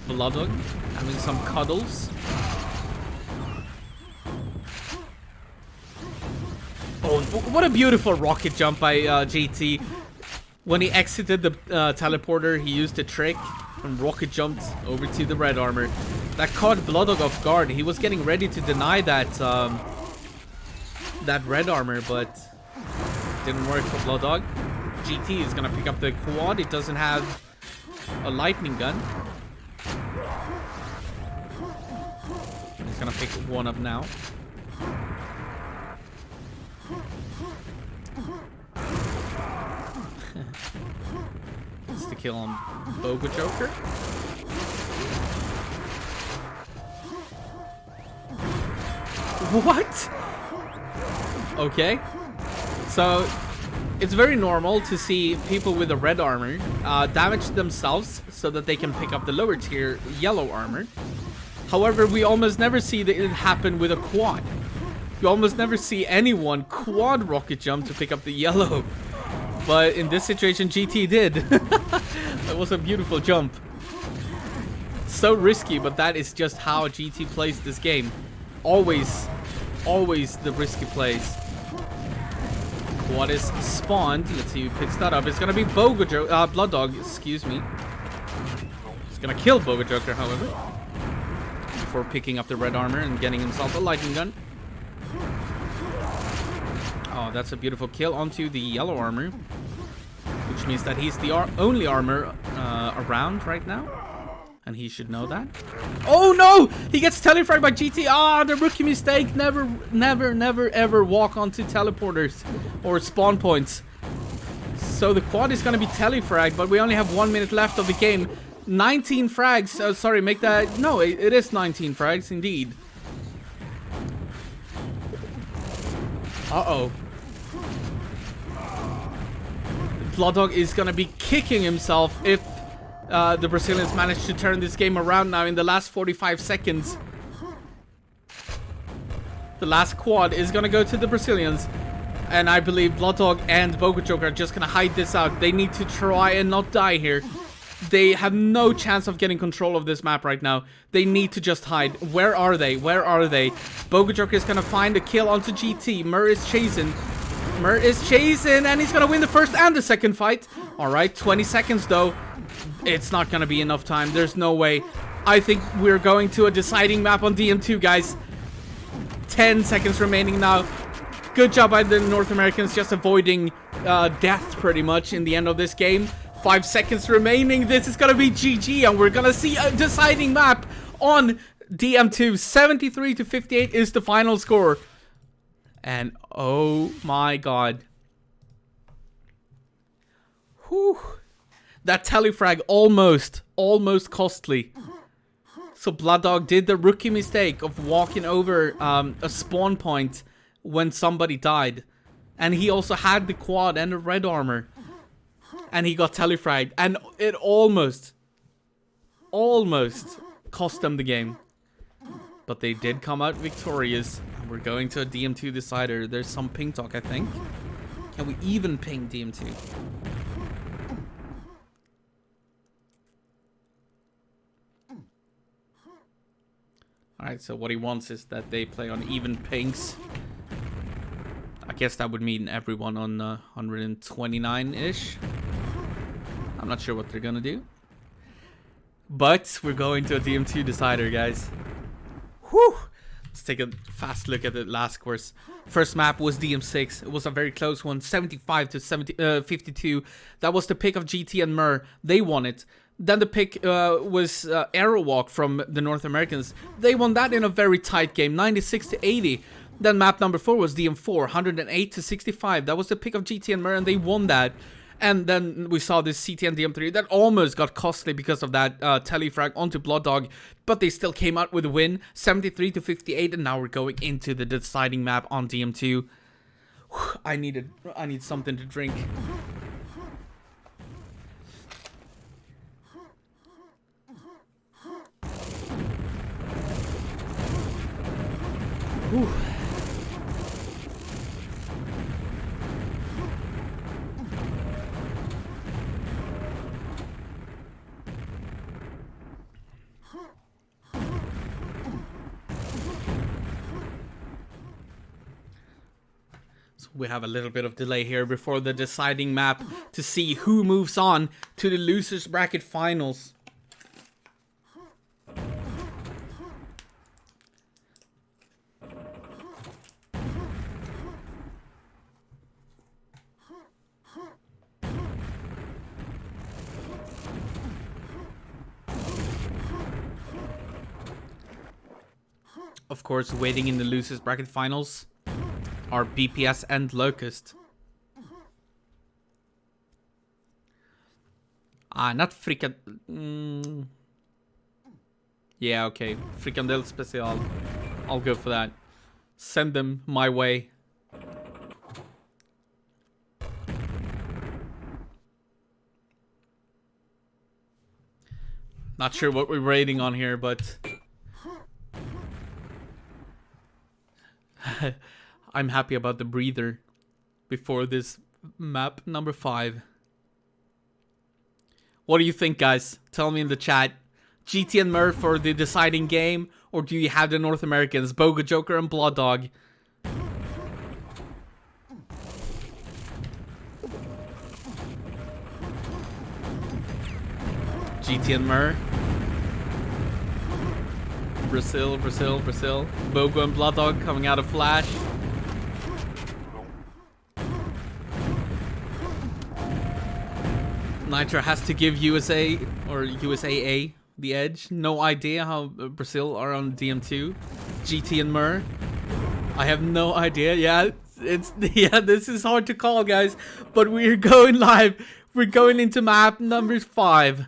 S1: BloodDog having some cuddles. Oh, what a beautiful rocket jump by GT. When he exited the teleporter, he used a trick and rocket jumped over to the red armor. That caught BloodDog off guard. He was getting ready to deny that that red armor, but didn't work for BloodDog. GT is gonna pick up the quad. It doesn't have a lightning gun. He's gonna pick one up now. It's the kill on BogoJoker. What? Okay. So, it's very normal to see people with the red armor damage themselves so that they can pick up the lower tier yellow armor. However, we almost never see it happen with a quad. You almost never see anyone quad rocket jump to pick up the yellow. But in this situation, GT did. That was a beautiful jump. So risky, but that is just how GT plays this game. Always the risky plays. Quad is spawned. Let's see who picks that up. It's gonna be BloodDog, excuse me. He's gonna kill BogoJoker, however, before picking up the red armor and getting himself a lightning gun. Oh, that's a beautiful kill onto the yellow armor, which means that he's the only armor around right now, and he should know that. Oh no! He gets telefragged by GT. Ah, the rookie mistake. Never ever walk onto teleporters or spawn points. So the quad is gonna be telefragged, but we only have 1 minute left of the game. 19 frags. Oh, sorry, make that. No, it is 19 frags indeed. Uh-oh. BloodDog is gonna be kicking himself if the Brazilians manage to turn this game around now in the last 45 seconds. The last quad is gonna go to the Brazilians. And I believe BloodDog and BogoJoker are just gonna hide this out. They need to try and not die here. They have no chance of getting control of this map right now. They need to just hide. Where are they? Where are they? BogoJoker is gonna find a kill onto GT. Mur is chasing. And he's gonna win the first and the second fight. Alright, 20 seconds though. It's not gonna be enough time. There's no way. I think we're going to a deciding map on DM2, guys. 10 seconds remaining now. Good job by the North Americans, just avoiding death pretty much in the end of this game. 5 seconds remaining. This is gonna be GG, and we're gonna see a deciding map on DM2. 73-58 is the final score. And oh my god. Whew. That telefrag almost costly. So BloodDog did the rookie mistake of walking over a spawn point when somebody died. And he also had the quad and the red armor. And he got telefragged. And it almost cost them the game. But they did come out victorious. We're going to a DM2 decider. There's some ping talk, I think. Can we even ping DM2? Alright, so what he wants is that they play on even pinks. I guess that would mean everyone on 129-ish. I'm not sure what they're gonna do. But we're going to a DM2 decider, guys. Whew! Let's take a fast look at the last course. First map was DM6. It was a very close one, 75 to 52. That was the pick of GT and Mur. They won it. Then the pick was Aerowalk from the North Americans. They won that in a very tight game, 96 to 80. Then map number 4 was DM4, 108 to 65. That was the pick of GT and Mur, and they won that. And then we saw this CT and DM3 that almost got costly because of that telefrag onto Blooddog, but they still came out with a win, 73 to 58. And now we're going into the deciding map on DM2. Whew, I need something to drink. Whew. So we have a little bit of delay here before the deciding map to see who moves on to the losers bracket finals. Of course, waiting in the losers bracket finals are BPS and Locust. Not Frikandel. Yeah, okay. Frikandel Special. I'll go for that. Send them my way. Not sure what we're rating on here, but I'm happy about the breather before this map number 5. What do you think, guys? Tell me in the chat. GT and Mur for the deciding game, or do you have the North Americans, BogoJoker and Blooddog? GT and Mur. Brazil. Bogo and Blooddog coming out of Flash. Nitro has to give USA or USAA the edge. No idea how Brazil are on DM2. GT and Mur. I have no idea. Yeah, this is hard to call, guys. But we're going live. We're going into map number 5.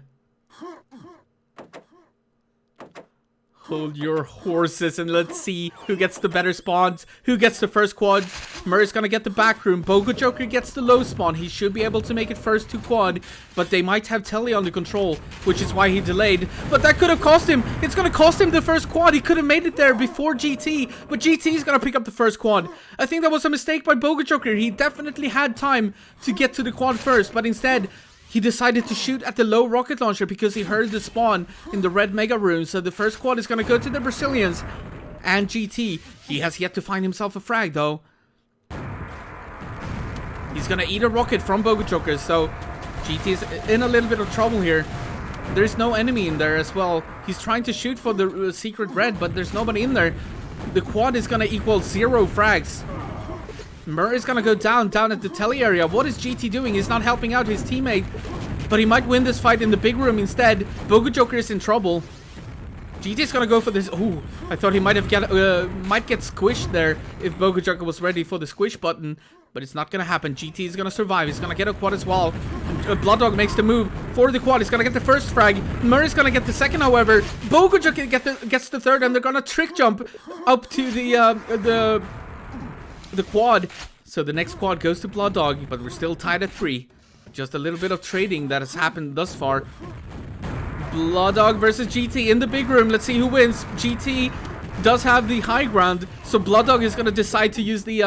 S1: Hold your horses and let's see who gets the better spawns, who gets the first quad. Murray's gonna get the back room. BogoJoker gets the low spawn. He should be able to make it first to quad, but they might have Telly under control, which is why he delayed. But that could have cost him. It's gonna cost him the first quad. He could have made it there before GT, but GT is gonna pick up the first quad. I think that was a mistake by BogoJoker. He definitely had time to get to the quad first, but instead he decided to shoot at the low rocket launcher because he heard the spawn in the red mega room. So the first quad is going to go to the Brazilians and GT. He has yet to find himself a frag, though. He's going to eat a rocket from BogoJoker. So GT is in a little bit of trouble here. There's no enemy in there as well. He's trying to shoot for the secret red, but there's nobody in there. The quad is going to equal 0 frags. Mur is gonna go down at the telly area. What is GT doing? He's not helping out his teammate, but he might win this fight in the big room instead. BogoJoker is in trouble. GT is gonna go for this. Ooh, I thought he might get squished there if BogoJoker was ready for the squish button, but it's not gonna happen. GT is gonna survive. He's gonna get a quad as well. Blooddog makes the move for the quad. He's gonna get the first frag. Mur is gonna get the second, however. BogoJoker gets the third, and they're gonna trick jump up to the quad. So the next quad goes to Blooddog, but we're still tied at 3. Just a little bit of trading that has happened thus far. Blooddog versus GT in the big room. Let's see who wins. GT does have the high ground, so Blooddog is going to decide to use the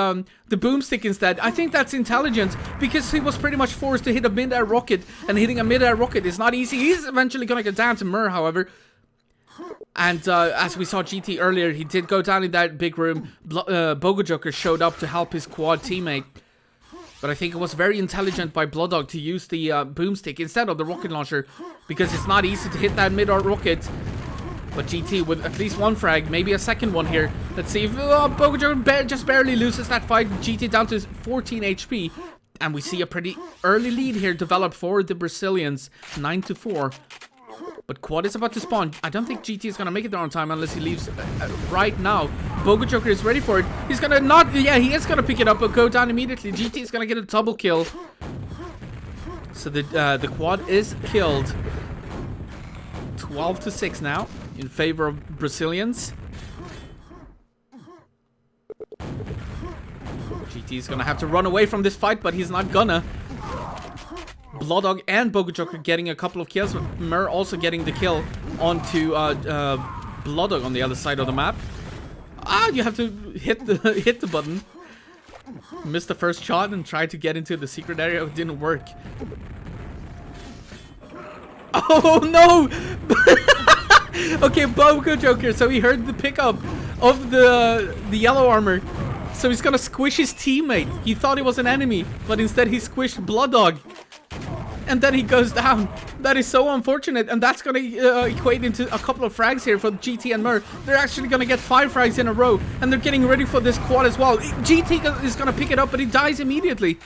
S1: boomstick instead. I think that's intelligent because he was pretty much forced to hit a mid-air rocket, and hitting a mid-air rocket is not easy. He's eventually going to get down to Mur, however. And as we saw GT earlier, he did go down in that big room. BogoJoker showed up to help his quad teammate. But I think it was very intelligent by Bloodog to use the boomstick instead of the rocket launcher, because it's not easy to hit that mid-arc rocket. But GT with at least one frag, maybe a second one here. Let's see if BogoJoker just barely loses that fight. GT down to 14 HP. And we see a pretty early lead here developed for the Brazilians, 9-4. But quad is about to spawn. I don't think GT is going to make it there on time unless he leaves right now. BogoJoker is ready for it. He's going to not... Yeah, he is going to pick it up, but go down immediately. GT is going to get a double kill. So the quad is killed. 12-6 now in favor of Brazilians. GT is going to have to run away from this fight, but he's not gonna. Bloodog and BogoJoker getting a couple of kills, but Mur also getting the kill onto Bloodog on the other side of the map. You have to hit the button. Missed the first shot and tried to get into the secret area. It didn't work. Oh no! Okay, BogoJoker. So he heard the pickup of the yellow armor. So he's gonna squish his teammate. He thought he was an enemy, but instead he squished Bloodog. And then he goes down. That is so unfortunate. And that's going to equate into a couple of frags here for GT and Mur. They're actually going to get 5 frags in a row. And they're getting ready for this quad as well. GT is going to pick it up, but he dies immediately.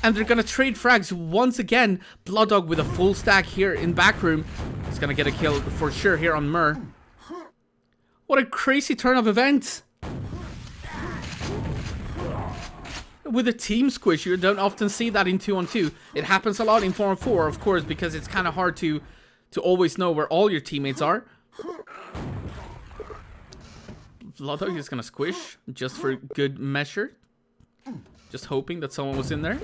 S1: And they're going to trade frags once again. Bloodog with a full stack here in back room. He's going to get a kill for sure here on Mur. What a crazy turn of events. With a team squish, you don't often see that in 2-on-2. It happens a lot in 4-on-4, of course, because it's kind of hard to always know where all your teammates are. Bloodog is gonna squish just for good measure. Just hoping that someone was in there.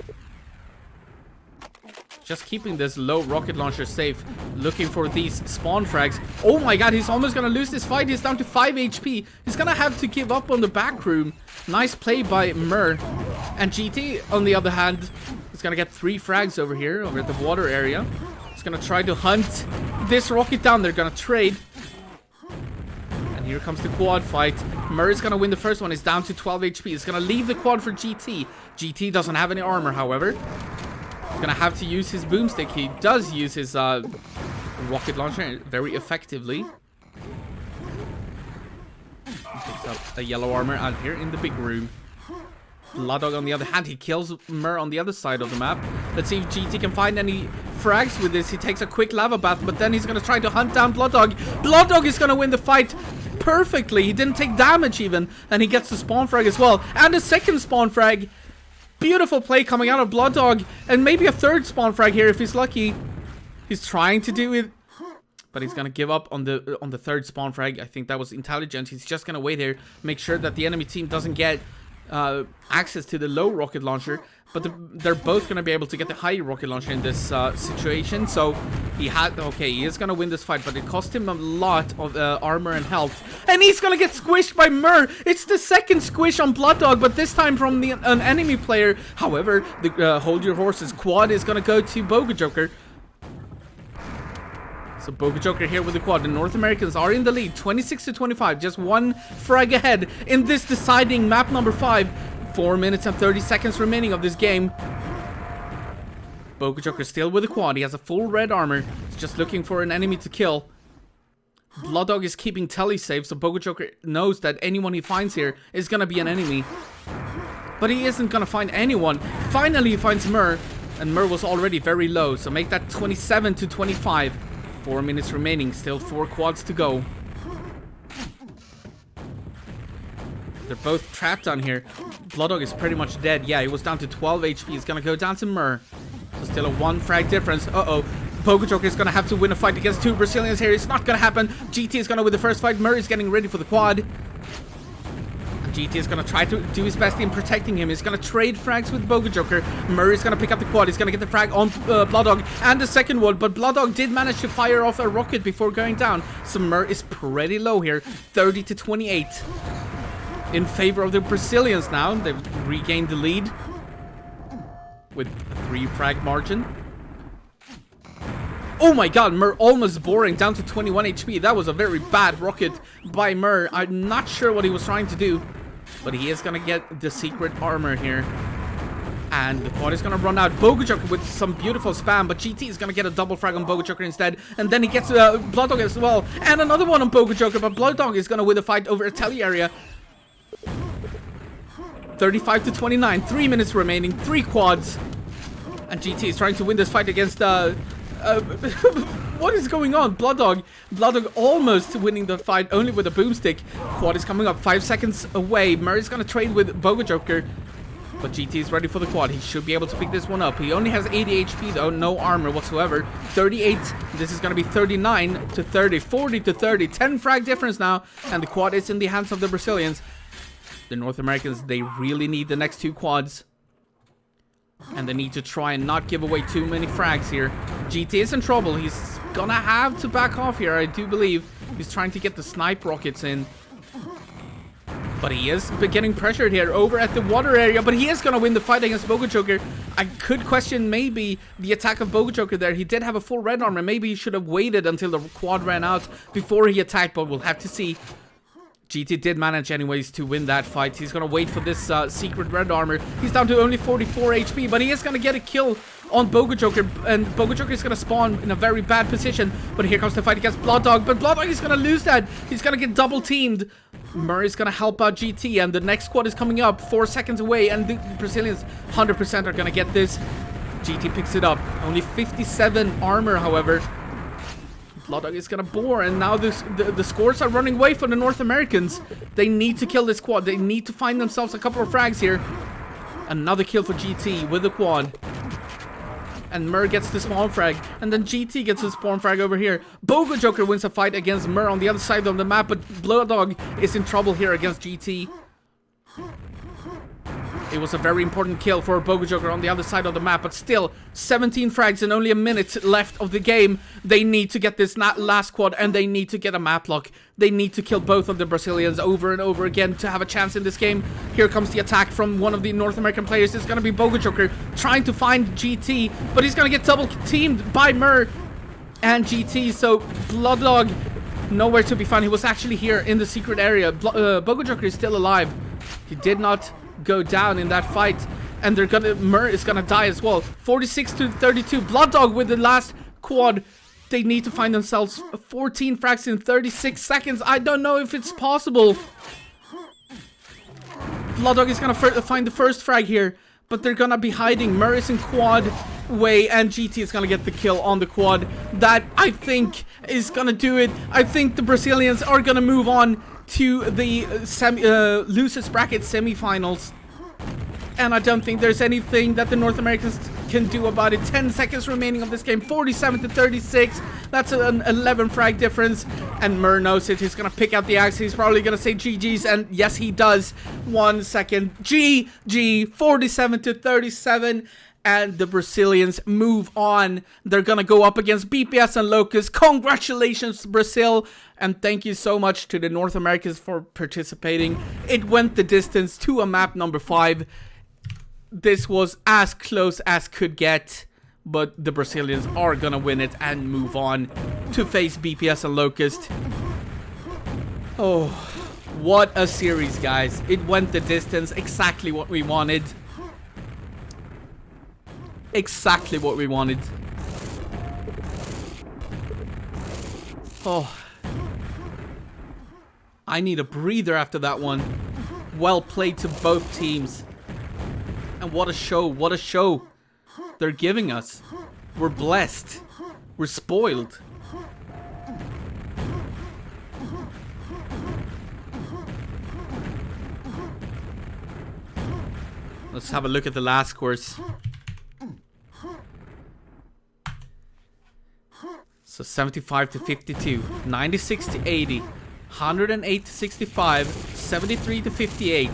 S1: Just keeping this low rocket launcher safe. Looking for these spawn frags. Oh my god, he's almost gonna lose this fight. He's down to 5 HP. He's gonna have to give up on the back room. Nice play by Mur. And GT, on the other hand, is gonna get 3 frags over here, over at the water area. He's gonna try to hunt this rocket down. They're gonna trade. And here comes the quad fight. Mur is gonna win the first one. He's down to 12 HP. He's gonna leave the quad for GT. GT doesn't have any armor, however. He's gonna have to use his boomstick. He does use his rocket launcher very effectively. He picks up a yellow armor out here in the big room. Bloodog on the other hand, he kills Mur on the other side of the map. Let's see if GT can find any frags with this. He takes a quick lava bath, but then he's gonna try to hunt down Bloodog. Bloodog is gonna win the fight perfectly. He didn't take damage even, and he gets the spawn frag as well. And a second spawn frag. Beautiful play coming out of Bloodog, and maybe a third spawn frag here if he's lucky. He's trying to do it, but he's gonna give up on the third spawn frag. I think that was intelligent. He's just gonna wait here, make sure that the enemy team doesn't get access to the low rocket launcher, but they're both going to be able to get the high rocket launcher in this situation. So he is going to win this fight, but it cost him a lot of armor and health, and he's going to get squished by Mur. It's the second squish on Bloodog, but this time from an enemy player. However, the hold your horses quad is going to go to BogoJoker. So BogoJoker here with the quad. The North Americans are in the lead, 26-25, just 1 frag ahead in this deciding map number 5. 4 minutes and 30 seconds remaining of this game. BogoJoker still with the quad. He has a full red armor. He's just looking for an enemy to kill. Bloodog is keeping Telly safe, so BogoJoker knows that anyone he finds here is gonna be an enemy. But he isn't gonna find anyone. Finally he finds Mur, and Mur was already very low, so make that 27-25. 4 minutes remaining, still 4 quads to go. They're both trapped down here. Bloodog is pretty much dead. Yeah, he was down to 12 HP. He's gonna go down to Mur. So still a 1 frag difference. BogoJoker is gonna have to win a fight against 2 Brazilians here. It's not gonna happen. GT is gonna win the first fight. Mur is getting ready for the quad. GT is going to try to do his best in protecting him. He's going to trade frags with BogoJoker. Mur is going to pick up the quad. He's going to get the frag on Bloodog and the second one. But Bloodog did manage to fire off a rocket before going down. So Mur is pretty low here. 30-28. In favor of the Brazilians now. They've regained the lead with a 3 frag margin. Oh my god, Mur almost boring down to 21 HP. That was a very bad rocket by Mur. I'm not sure what he was trying to do, but he is going to get the secret armor here. And the quad is going to run out. BogoJoker with some beautiful spam, but GT is going to get a double frag on BogoJoker instead. And then he gets Blood Dog as well. And another one on BogoJoker, but Blood Dog is going to win the fight over Area. 35 to 29. 3 minutes remaining. 3 quads. And GT is trying to win this fight against... what is going on? Blood Dog almost winning the fight only with a boomstick. Quad is coming up 5 seconds away. Murray's going to trade with BogoJoker. But GT is ready for the quad. He should be able to pick this one up. He only has 80 HP though. No armor whatsoever. 38. This is going to be 39 to 30. 40 to 30. 10 frag difference now. And the quad is in the hands of the Brazilians. The North Americans, they really need the next 2 quads. And they need to try and not give away too many frags here. GT is in trouble. He's going to have to back off here, I do believe. He's trying to get the snipe rockets in. But he is getting pressured here over at the water area. But he is going to win the fight against BogoJoker. I could question maybe the attack of BogoJoker there. He did have a full red armor. Maybe he should have waited until the quad ran out before he attacked. But we'll have to see. GT did manage anyways to win that fight. He's going to wait for this secret red armor. He's down to only 44 HP. But he is going to get a kill on BogoJoker. And BogoJoker is going to spawn in a very bad position. But here comes the fight against Blood Dog. But Blood Dog is going to lose that. He's going to get double teamed. Murray's gonna help out GT, and the next squad is coming up 4 seconds away, and the Brazilians 100% are gonna get this. GT picks it up. Only 57 armor, however. Blood Dog is gonna bore, and now the scores are running away for the North Americans. They need to kill this quad. They need to find themselves a couple of frags here. Another kill for GT with the quad. And Mur gets the spawn frag. And then GT gets the spawn frag over here. BogoJoker wins a fight against Mur on the other side of the map. But Blood Dog is in trouble here against GT. It was a very important kill for BogoJoker on the other side of the map. But still, 17 frags and only a minute left of the game. They need to get this last quad. And they need to get a map lock. They need to kill both of the Brazilians over and over again to have a chance in this game. Here comes the attack from one of the North American players. It's going to be BogoJoker trying to find GT. But he's going to get double teamed by Mur and GT. So Blood Dog, nowhere to be found. He was actually here in the secret area. BogoJoker is still alive. He did not go down in that fight. And Mur is going to die as well. 46 to 32. Blood Dog with the last quad. They need to find themselves 14 frags in 36 seconds. I don't know if it's possible. Blood Dog is going to find the first frag here. But they're going to be hiding. Mur is in quad way. And GT is going to get the kill on the quad. That, I think, is going to do it. I think the Brazilians are going to move on to the losers bracket semifinals. And I don't think there's anything that the North Americans can do about it. 10 seconds remaining of this game. 47 to 36. That's an 11 frag difference. And Mur knows it. He's going to pick out the axe. He's probably going to say GG's. And yes, he does. 1 second. GG. 47 to 37. And the Brazilians move on. They're going to go up against BPS and Locust. Congratulations, Brazil. And thank you so much to the North Americans for participating. It went the distance to a map number 5. This was as close as could get. But the Brazilians are going to win it and move on to face BPS and Locust. Oh, what a series, guys. It went the distance. Exactly what we wanted. Exactly what we wanted. Oh. I need a breather after that one. Well played to both teams. And what a show. What a show they're giving us. We're blessed. We're spoiled. Let's have a look at the last course. So 75 to 52, 96 to 80, 108 to 65, 73 to 58.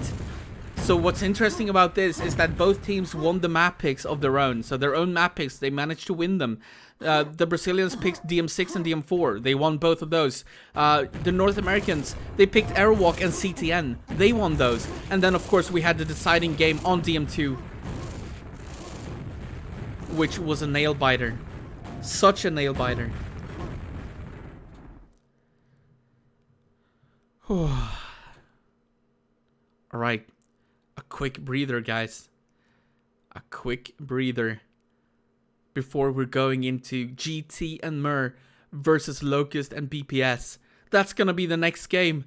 S1: So what's interesting about this is that both teams won the map picks of their own. So their own map picks, they managed to win them. The Brazilians picked DM6 and DM4. They won both of those. The North Americans, they picked Airwalk and CTN. They won those. And then, of course, we had the deciding game on DM2, which was a nail-biter. Such a nail biter. Alright. A quick breather, guys. A quick breather. Before we're going into GT and Mur versus Locust and BPS. That's gonna be the next game.